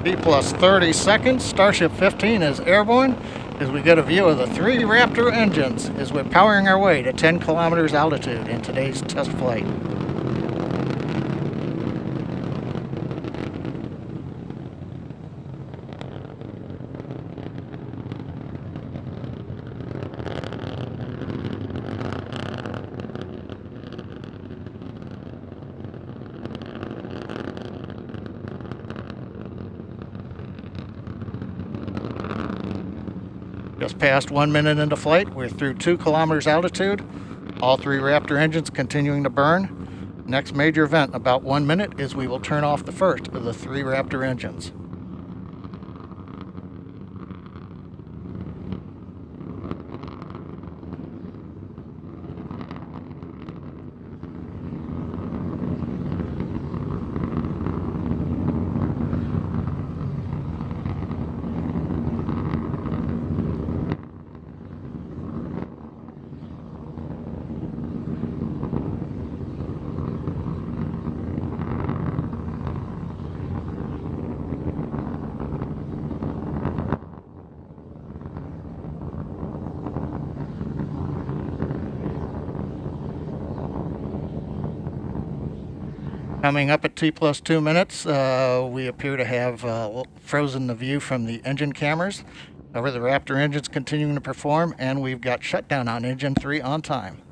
T plus 30 seconds, Starship 15 is airborne as we get a view of the 3 Raptor engines as we're powering our way to 10 kilometers altitude in today's test flight. Just past 1 minute into flight, we're through 2 kilometers altitude. All 3 Raptor engines continuing to burn. Next major event in about 1 minute is we will turn off the first of the 3 Raptor engines. Coming up at T plus 2 minutes, we appear to have frozen the view from the engine cameras. However, the Raptor engine's continuing to perform, and we've got shutdown on engine 3 on time.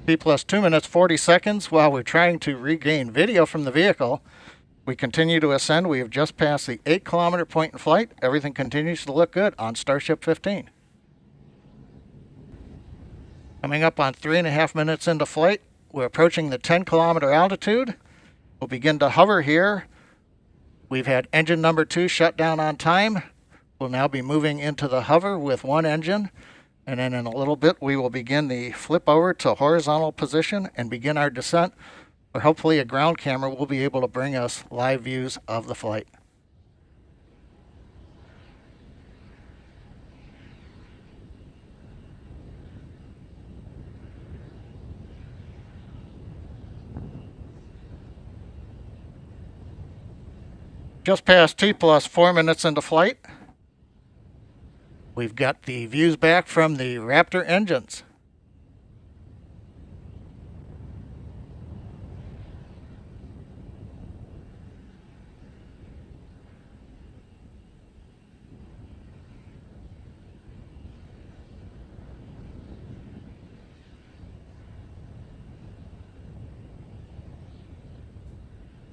T plus 2 minutes 40 seconds. While we're trying to regain video from the vehicle, we continue to ascend. We have just passed the 8 kilometer point in flight. Everything continues to look good on Starship 15. Coming up on 3.5 minutes into flight, we're approaching the 10 kilometer altitude. We'll begin to hover here. We've had engine number 2 shut down on time. We'll now be moving into the hover with 1 engine. And then in a little bit, we will begin the flip over to horizontal position and begin our descent, where hopefully a ground camera will be able to bring us live views of the flight. Just past T plus 4 minutes into flight. We've got the views back from the Raptor engines.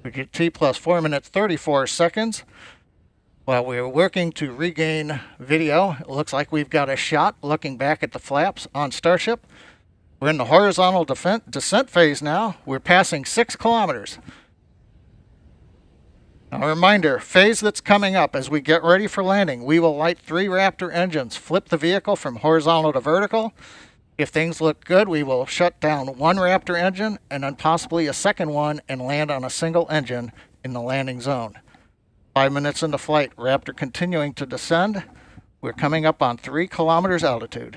We get T plus 4 minutes 34 seconds. While we're working to regain video, it looks like we've got a shot looking back at the flaps on Starship. We're in the horizontal descent phase now. We're passing 6 kilometers. Now, a reminder, phase that's coming up as we get ready for landing, we will light 3 Raptor engines, flip the vehicle from horizontal to vertical. If things look good, we will shut down 1 Raptor engine and then possibly a second one and land on a single engine in the landing zone. 5 minutes into flight, Raptor continuing to descend. We're coming up on 3 kilometers altitude.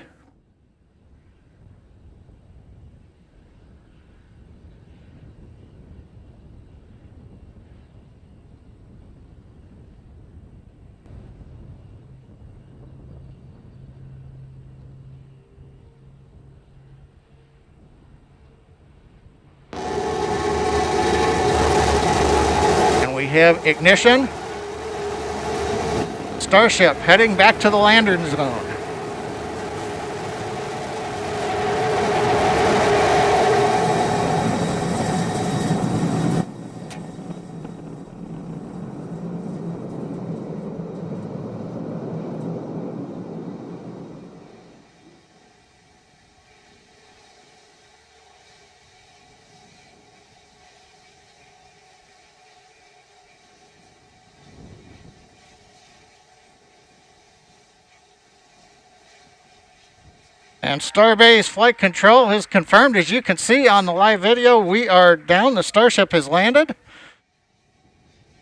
And we have ignition. Starship heading back to the landing zone. And Starbase Flight Control has confirmed, as you can see on the live video, we are down. The Starship has landed.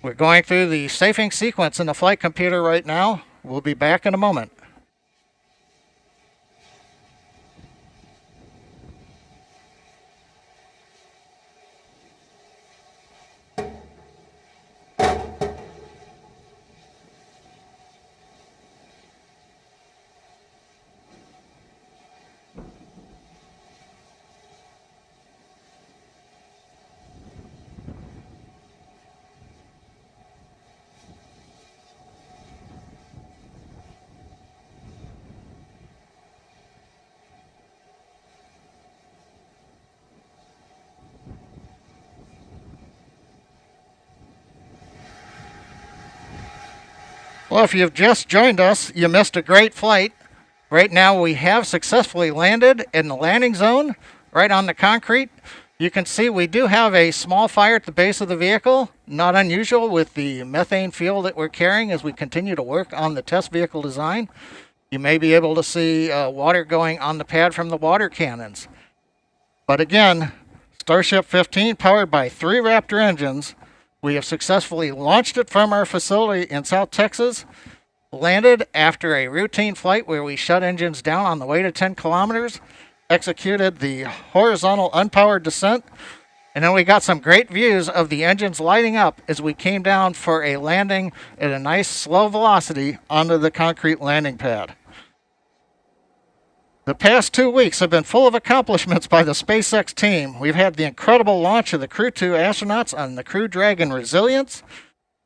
We're going through the safing sequence in the flight computer right now. We'll be back in a moment. Well, if you've just joined us, you missed a great flight. Right now we have successfully landed in the landing zone, right on the concrete. You can see we do have a small fire at the base of the vehicle, not unusual with the methane fuel that we're carrying as we continue to work on the test vehicle design. You may be able to see water going on the pad from the water cannons. But again, Starship 15 powered by 3 Raptor engines. We have successfully launched it from our facility in South Texas, landed after a routine flight where we shut engines down on the way to 10 kilometers, executed the horizontal unpowered descent, and then we got some great views of the engines lighting up as we came down for a landing at a nice slow velocity onto the concrete landing pad. The past 2 weeks have been full of accomplishments by the SpaceX team. We've had the incredible launch of the Crew 2 astronauts on the Crew Dragon Resilience.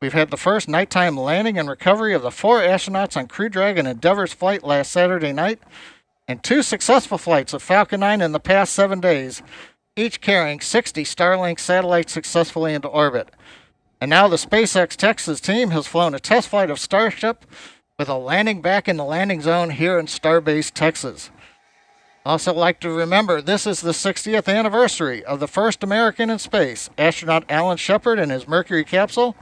We've had the first nighttime landing and recovery of the 4 astronauts on Crew Dragon Endeavor's flight last Saturday night, and 2 successful flights of Falcon 9 in the past 7 days, each carrying 60 Starlink satellites successfully into orbit. And now the SpaceX Texas team has flown a test flight of Starship with a landing back in the landing zone here in Starbase, Texas. Also like to remember, this is the 60th anniversary of the first American in space, astronaut Alan Shepard and his Mercury capsule.